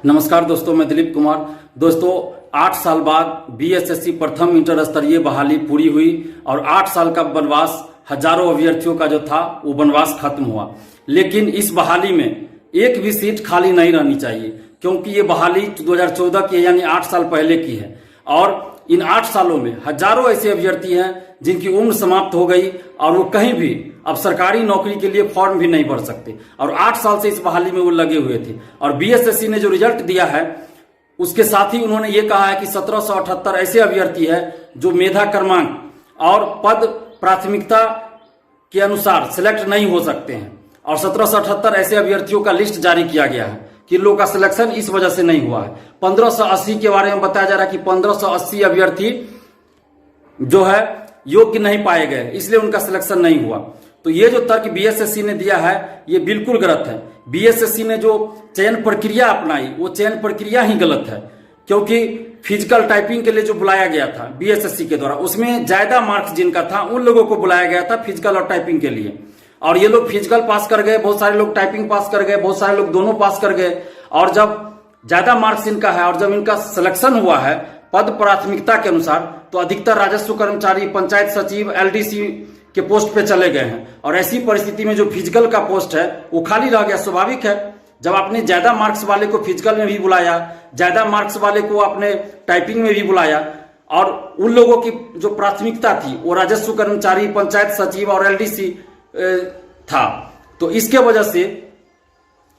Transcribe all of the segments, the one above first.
नमस्कार दोस्तों, मैं दिलीप कुमार। दोस्तों 8 साल बाद बीएसएससी प्रथम इंटर स्तरीय बहाली पूरी हुई और 8 साल का वनवास हजारों अभ्यर्थियों का जो था वो वनवास खत्म हुआ। लेकिन इस बहाली में एक भी सीट खाली नहीं रहनी चाहिए, क्योंकि ये बहाली 2014 की यानी 8 साल पहले की है और इन 8 सालों में हजारों ऐसे अभ्यर्थी हैं जिनकी उम्र समाप्त हो गई और वो कहीं भी अब सरकारी नौकरी के लिए फॉर्म भी नहीं भर सकते और 8 साल से इस बहाली में वो लगे हुए थे। और बीएसएससी ने जो रिजल्ट दिया है उसके साथ ही उन्होंने ये कहा है कि 1778 ऐसे अभ्यर्थी है जो मेधा क्रमांक और पद प्राथमिकता के अनुसार सिलेक्ट नहीं हो सकते हैं और 1778 ऐसे अभ्यर्थियों का लिस्ट जारी किया गया है कि लोगों का सिलेक्शन इस वजह से नहीं हुआ है। 1580 के बारे में बताया जा रहा है कि 1580 अभ्यर्थी जो है योग्य नहीं पाए गए, इसलिए उनका सिलेक्शन नहीं हुआ। तो ये जो तर्क बीएसएससी ने दिया है ये बिल्कुल गलत है। बीएसएससी ने जो चयन प्रक्रिया अपनाई वो चयन प्रक्रिया ही गलत है, क्योंकि फिजिकल टाइपिंग के लिए जो बुलाया गया था बीएसएससी के द्वारा उसमें ज्यादा मार्क्स जिनका था उन लोगों को बुलाया गया था फिजिकल और टाइपिंग के लिए। और ये लोग फिजिकल पास कर गए, बहुत सारे लोग टाइपिंग पास कर गए, बहुत सारे लोग दोनों पास कर गए। और जब ज्यादा मार्क्स इनका है और जब इनका सिलेक्शन हुआ है पद प्राथमिकता के अनुसार, तो अधिकतर राजस्व कर्मचारी, पंचायत सचिव, एलडीसी के पोस्ट पे चले गए हैं। और ऐसी परिस्थिति में जो फिजिकल का पोस्ट है वो खाली रह गया। स्वाभाविक है, जब आपने ज्यादा मार्क्स वाले को फिजिकल में भी बुलाया, ज्यादा मार्क्स वाले को आपने टाइपिंग में भी बुलाया और उन लोगों की जो प्राथमिकता थी वो राजस्व कर्मचारी, पंचायत सचिव और एलडीसी था, तो इसके वजह से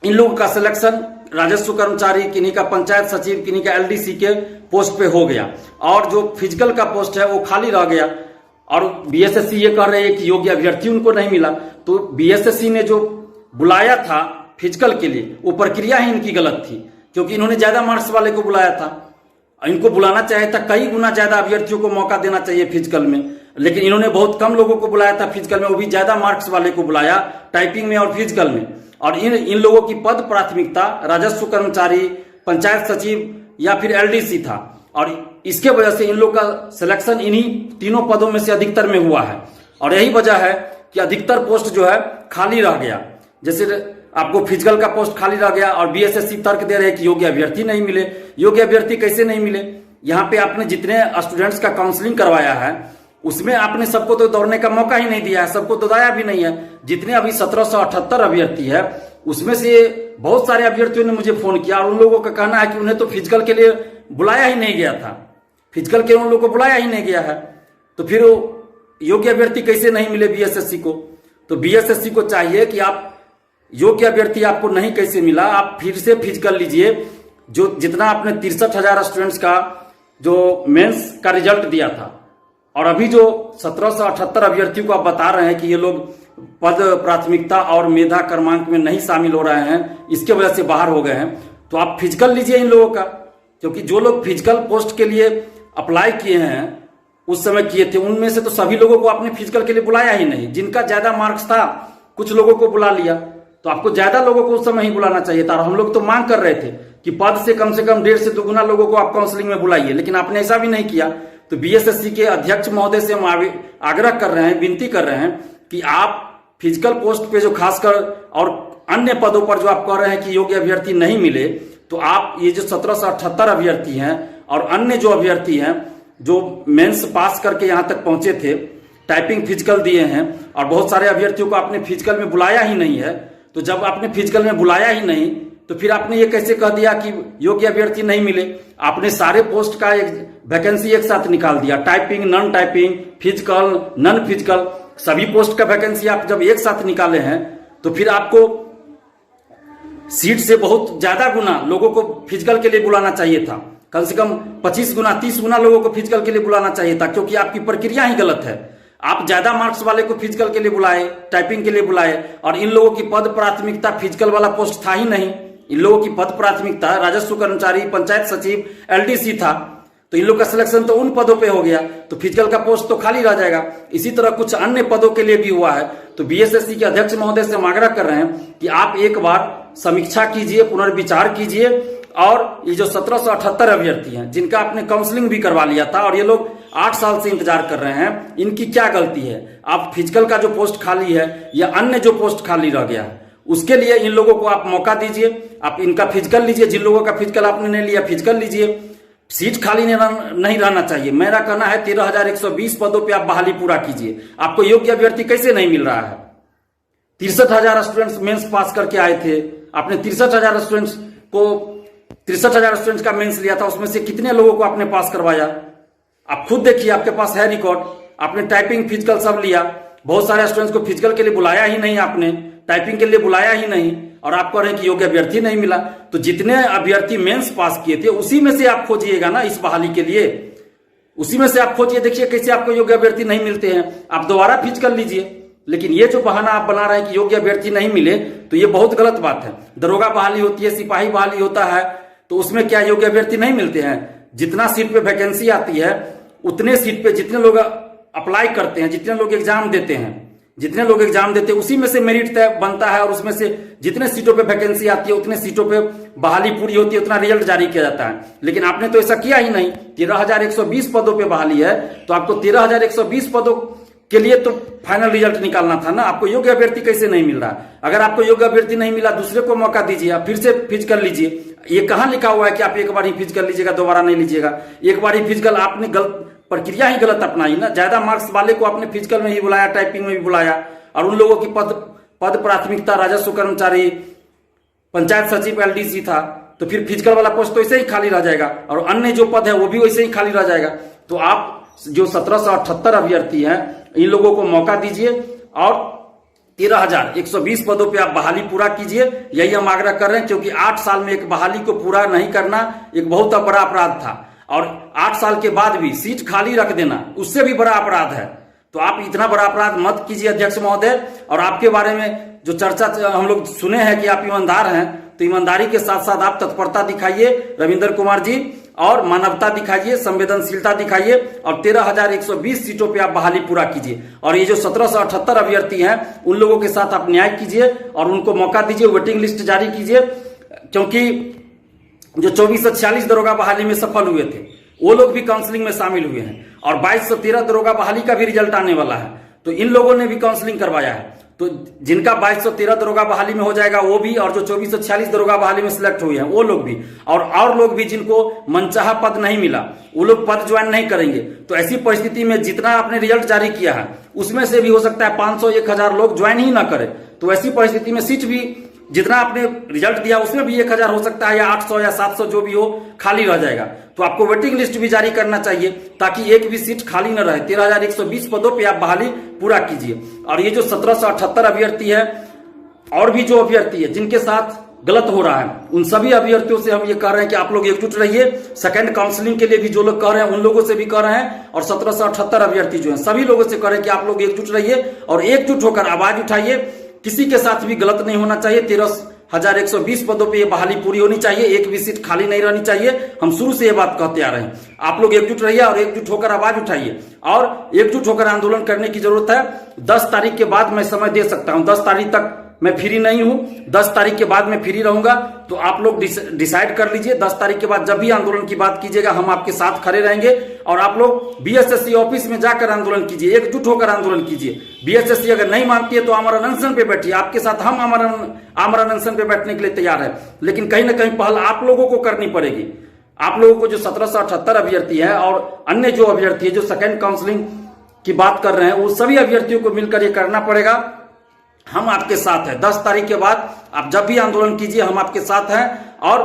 इन लोगों का सिलेक्शन राजस्व कर्मचारी, किन्हीं का पंचायत सचिव, किन्हीं का एलडीसी के पोस्ट पे हो गया और जो फिजिकल का पोस्ट है वो खाली रह गया। और बीएसएससी ये कह रहे हैं कि योग्य अभ्यर्थी उनको नहीं मिला। तो बीएसएससी ने जो बुलाया था फिजिकल के लिए वो प्रक्रिया ही इनकी गलत थी, क्योंकि इन्होंने ज्यादा मार्क्स वाले को बुलाया था। इनको बुलाना चाहिए था, कई गुना ज्यादा अभ्यर्थियों को मौका देना चाहिए फिजिकल में, लेकिन इन्होंने बहुत कम लोगों को बुलाया था फिजिकल में, वो भी ज्यादा मार्क्स वाले को बुलाया टाइपिंग में और फिजिकल में। और इन लोगों की पद प्राथमिकता राजस्व कर्मचारी, पंचायत सचिव या फिर एलडीसी था और इसके वजह से इन लोगों का सिलेक्शन इन्हीं तीनों पदों में से अधिकतर में हुआ है। और यही वजह है कि अधिकतर पोस्ट जो है खाली रह गया। जैसे आपको फिजिकल का पोस्ट खाली रह गया और बीएसएससी तर्क दे रहे हैं कि योग्य अभ्यर्थी नहीं मिले। योग्य अभ्यर्थी कैसे नहीं मिले? यहाँ पे आपने जितने स्टूडेंट्स का काउंसलिंग करवाया है उसमें आपने सबको तो दौड़ने का मौका ही नहीं दिया है, सबको तो दया भी नहीं है। जितने अभी 1778 अभ्यर्थी है उसमें से बहुत सारे अभ्यर्थियों ने मुझे फोन किया और उन लोगों का कहना है कि उन्हें तो फिजिकल के लिए बुलाया ही नहीं गया था, फिजिकल के उन लोगों को बुलाया ही नहीं गया है। तो फिर योग्य अभ्यर्थी कैसे नहीं मिले बीएसएससी को? तो बीएसएससी को चाहिए कि आप योग्य अभ्यर्थी आपको नहीं कैसे मिला, आप फिर से फिजिकल लीजिए। जो जितना आपने 63,000 स्टूडेंट्स का जो मेंस का रिजल्ट दिया था और अभी जो 1778 अभ्यर्थियों को आप बता रहे हैं कि ये लोग पद प्राथमिकता और मेधा क्रमांक में नहीं शामिल हो रहे हैं, इसके वजह से बाहर हो गए हैं, तो आप फिजिकल लीजिए इन लोगों का। क्योंकि जो लोग फिजिकल पोस्ट के लिए अप्लाई किए हैं उस समय किए थे उनमें से तो सभी लोगों को आपने फिजिकल के लिए बुलाया ही नहीं। जिनका ज्यादा मार्क्स था कुछ लोगों को बुला लिया, तो आपको ज्यादा लोगों को उस समय ही बुलाना चाहिए था। और हम लोग तो मांग कर रहे थे कि पद से कम 1.5 से 2 गुना लोगों को आप काउंसलिंग में बुलाइए, लेकिन आपने ऐसा भी नहीं किया। तो बीएसएससी के अध्यक्ष महोदय से हम आग्रह कर रहे हैं, विनती कर रहे हैं कि आप फिजिकल पोस्ट पे जो खासकर और अन्य पदों पर जो आप कह रहे हैं कि योग्य अभ्यर्थी नहीं मिले, तो आप ये जो 1778 अभ्यर्थी हैं और अन्य जो अभ्यर्थी हैं जो मेंस पास करके यहाँ तक पहुंचे थे, टाइपिंग फिजिकल दिए हैं और बहुत सारे अभ्यर्थियों को आपने फिजिकल में बुलाया ही नहीं है। तो जब आपने फिजिकल में बुलाया ही नहीं तो फिर आपने ये कैसे कह दिया कि योग्य अभ्यर्थी नहीं मिले? आपने सारे पोस्ट का एक वैकेंसी एक साथ निकाल दिया, typing, non typing, physical, non physical, सभी पोस्ट का वैकेंसी आप जब एक साथ निकाले हैं तो फिर आपको सीट से बहुत ज्यादा गुना लोगों को फिजिकल के लिए बुलाना चाहिए था। कम से कम 25 गुना 30 गुना लोगों को फिजिकल के लिए बुलाना चाहिए था, क्योंकि आपकी प्रक्रिया ही गलत है। आप ज्यादा मार्क्स वाले को फिजिकल के लिए बुलाए, टाइपिंग के लिए बुलाए और इन लोगों की पद प्राथमिकता फिजिकल वाला पोस्ट था ही नहीं। इन लोगों की पद प्राथमिकता राजस्व कर्मचारी, पंचायत सचिव, एलडीसी था, तो इन लोग का सिलेक्शन तो उन पदों पे हो गया, तो फिजिकल का पोस्ट तो खाली रह जाएगा। इसी तरह कुछ अन्य पदों के लिए भी हुआ है। तो बीएसएससी के अध्यक्ष महोदय से हम आग्रह कर रहे हैं कि आप एक बार समीक्षा कीजिए, पुनर्विचार कीजिए और ये जो 1778 अभ्यर्थी हैं जिनका आपने काउंसलिंग भी करवा लिया था और ये लोग 8 साल से इंतजार कर रहे हैं, इनकी क्या गलती है? आप फिजिकल का जो पोस्ट खाली है या अन्य जो पोस्ट खाली रह गया है उसके लिए इन लोगों को आप मौका दीजिए, आप इनका फिजिकल लीजिए, जिन लोगों का फिजिकल आपने नहीं लिया फिजिकल लीजिए। सीट खाली नहीं रहना चाहिए। मेरा कहना है 13,120 पदों पे आप बहाली पूरा कीजिए। आपको योग्य अभ्यर्थी कैसे नहीं मिल रहा है? 63,000 स्टूडेंट्स मेंस पास करके आए थे, आपने 63,000 स्टूडेंट्स का मेंस लिया था, उसमें से कितने लोगों को आपने पास करवाया? आप खुद देखिए, आपके पास है रिकॉर्ड। आपने टाइपिंग फिजिकल सब लिया, बहुत सारे स्टूडेंट्स को फिजिकल के लिए बुलाया ही नहीं, आपने टाइपिंग के लिए बुलाया ही नहीं, और आप कह रहे हैं कि योग्य अभ्यर्थी नहीं मिला। तो जितने अभ्यर्थी मेंस पास किए थे उसी में से आप खोजिएगा ना इस बहाली के लिए, उसी में से आप खोजिए, देखिए कैसे आपको योग्य अभ्यर्थी नहीं मिलते हैं। आप दोबारा फिजिकल लीजिए। लेकिन ये जो बहाना आप बना रहे हैं कि योग्य अभ्यर्थी नहीं मिले, तो ये बहुत गलत बात है। दरोगा बहाली होती है, सिपाही बहाली होता है, तो उसमें क्या योग्य अभ्यर्थी नहीं मिलते हैं? जितना सीट पे वैकेंसी आती है उतने सीट पे जितने लोग अप्लाई करते हैं, जितने लोग एग्जाम देते हैं, उसी में से मेरिट तय बनता है, और उसमें से जितने सीटों पे वैकेंसी आती है उतने सीटों पे बहाली पूरी होती है, उतना रिजल्ट जारी किया जाता है। लेकिन आपने तो ऐसा किया ही नहीं। 13,120 पदों पे बहाली है, तो आपको 13,120 पदों के लिए तो फाइनल रिजल्ट निकालना था ना। आपको योग्य अभ्यर्थी कैसे नहीं मिल रहा? अगर आपको योग्य अभ्यर्थी नहीं मिला, दूसरे को मौका दीजिए, आप फिर से फिजिकल लीजिए। ये कहां लिखा हुआ है कि आप एक बार ही फिजिकल लीजिएगा, दोबारा नहीं लीजिएगा? एक बार ही फिजिकल, आपने गलत प्रक्रिया ही गलत अपनाई ना। ज्यादा मार्क्स वाले को आपने फिजिकल में ही बुलाया, टाइपिंग में भी बुलाया, और उन लोगों की पद प्राथमिकता राजस्व कर्मचारी, पंचायत सचिव, एलडीसी था, तो फिर फिजिकल वाला पोस्ट तो ऐसे ही खाली रह जाएगा, और अन्य जो पद है वो भी वैसे ही खाली रह जाएगा। तो आप जो 1778 अभ्यर्थी हैं, इन लोगों को मौका दीजिए और 13,120 पदों पे आप बहाली पूरा कीजिए। यही हम आग्रह कर रहे हैं, क्योंकि 8 साल में एक बहाली को पूरा नहीं करना एक बहुत बड़ा अपराध था, और 8 साल के बाद भी सीट खाली रख देना उससे भी बड़ा अपराध है। तो आप इतना बड़ा अपराध मत कीजिए अध्यक्ष महोदय। और आपके बारे में जो चर्चा हम लोग सुने हैं कि आप ईमानदार हैं, तो ईमानदारी के साथ साथ आप तत्परता दिखाइए रविंदर कुमार जी, और मानवता दिखाइए, संवेदनशीलता दिखाइए, और 13,120 सीटों पे आप बहाली पूरा कीजिए। और ये जो 1778 अभ्यर्थी हैं उन लोगों के साथ आप न्याय कीजिए और उनको मौका दीजिए, वेटिंग लिस्ट जारी कीजिए। क्योंकि जो 2446 दरोगा बहाली में सफल हुए थे वो लोग भी काउंसलिंग में शामिल हुए हैं, और 2213 दरोगा बहाली का भी रिजल्ट आने वाला है, तो इन लोगों ने भी काउंसलिंग करवाया है। तो जिनका 2213 दरोगा बहाली में हो जाएगा वो भी, और जो 2446 दरोगा बहाली में सिलेक्ट हुए हैं वो लोग भी, और लोग भी जिनको मनचाहा पद नहीं मिला वो लोग पद ज्वाइन नहीं करेंगे। तो ऐसी परिस्थिति में जितना आपने रिजल्ट जारी किया है उसमें से भी हो सकता है 500 1000 लोग ज्वाइन ही ना करें। तो ऐसी परिस्थिति में सीट भी जितना आपने रिजल्ट दिया उसमें भी 1000 हो सकता है, या 800 या 700 जो भी हो खाली रह जाएगा। तो आपको वेटिंग लिस्ट भी जारी करना चाहिए ताकि एक भी सीट खाली न रहे। 13,120 पदों पे आप बहाली पूरा कीजिए। और ये जो 1778 अभ्यर्थी है, और भी जो अभ्यर्थी है जिनके साथ गलत हो रहा है, उन सभी अभ्यर्थियों से हम ये कह रहे हैं कि आप लोग एकजुट रहिए। सेकंड काउंसलिंग के लिए भी जो लोग कह रहे हैं उन लोगों से भी कह रहे हैं, और 1778 अभ्यर्थी जो है सभी लोगों से कह रहे हैं कि आप लोग एकजुट रहिए और एकजुट होकर आवाज उठाइए। किसी के साथ भी गलत नहीं होना चाहिए। 13,120 पदों पे ये बहाली पूरी होनी चाहिए, एक भी सीट खाली नहीं रहनी चाहिए। हम शुरू से ये बात कहते आ रहे हैं। आप लोग एकजुट रहिए और एकजुट होकर आवाज उठाइए, और एकजुट होकर आंदोलन करने की जरूरत है। 10 तारीख के बाद मैं समय दे सकता हूं, 10 तारीख तक मैं फ्री नहीं हूं, 10 तारीख के बाद मैं फ्री रहूंगा। तो आप लोग डिसाइड कर लीजिए, 10 तारीख के बाद जब भी आंदोलन की बात कीजिएगा हम आपके साथ खड़े रहेंगे। और आप लोग बीएसएससी ऑफिस में जाकर आंदोलन कीजिए, एकजुट होकर आंदोलन कीजिए। बीएसएससी अगर नहीं मानती है तो आमरण अनशन पे बैठिए, आपके साथ हम आमरण अनशन पे बैठने के लिए तैयार है। लेकिन कहीं ना कहीं पहल आप लोगों को करनी पड़ेगी। आप लोगों को जो 1778 अभ्यर्थी है और अन्य जो अभ्यर्थी है जो सेकेंड काउंसलिंग की बात कर रहे हैं, वो सभी अभ्यर्थियों को मिलकर ये करना पड़ेगा। हम आपके साथ हैं। 10 तारीख के बाद आप जब भी आंदोलन कीजिए हम आपके साथ हैं। और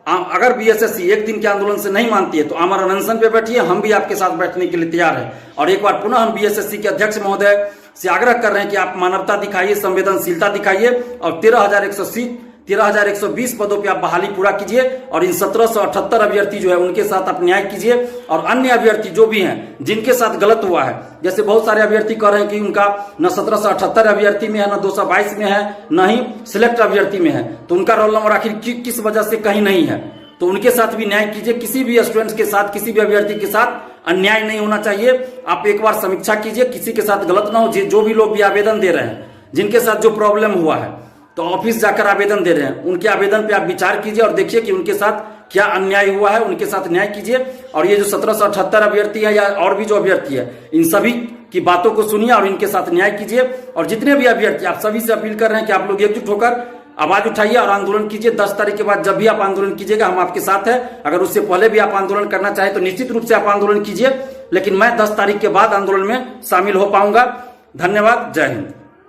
अगर बीएसएससी एक दिन के आंदोलन से नहीं मानती है तो आमरण अनशन पे बैठिए, हम भी आपके साथ बैठने के लिए तैयार हैं। और एक बार पुनः हम बीएसएससी के अध्यक्ष महोदय से आग्रह कर रहे हैं कि आप मानवता दिखाइए, संवेदनशीलता दिखाइए, और 13,120 पदों पे आप बहाली पूरा कीजिए। और इन 1778 अभ्यर्थी जो है उनके साथ आप न्याय कीजिए। और अन्य अभ्यर्थी जो भी हैं जिनके साथ गलत हुआ है, जैसे बहुत सारे अभ्यर्थी कह रहे हैं कि उनका न 1778 अभ्यर्थी में है, न 222 में है, न ही सिलेक्ट अभ्यर्थी में है, तो उनका रोल नंबर आखिर किस वजह से कहीं नहीं है, तो उनके साथ भी न्याय कीजिए। किसी भी स्टूडेंट्स के साथ, किसी भी अभ्यर्थी के साथ अन्याय नहीं होना चाहिए। आप एक बार समीक्षा कीजिए, किसी के साथ गलत ना हो। जो भी लोग भी आवेदन दे रहे हैं, जिनके साथ जो प्रॉब्लम हुआ है, तो ऑफिस जाकर आवेदन दे रहे हैं, उनके आवेदन पे आप विचार कीजिए और देखिए कि उनके साथ क्या अन्याय हुआ है, उनके साथ न्याय कीजिए। और ये जो 1778 अभ्यर्थी है या और भी जो अभ्यर्थी है, इन सभी की बातों को सुनिए और इनके साथ न्याय कीजिए। और जितने भी अभ्यर्थी, आप सभी से अपील कर रहे हैं कि आप लोग एकजुट होकर आवाज उठाइए और आंदोलन कीजिए। 10 तारीख के बाद जब भी आप आंदोलन कीजिएगा हम आपके साथ हैं। अगर उससे पहले भी आप आंदोलन करना चाहें तो निश्चित रूप से आप आंदोलन कीजिए, लेकिन मैं 10 तारीख के बाद आंदोलन में शामिल हो पाऊंगा। धन्यवाद। जय हिंद।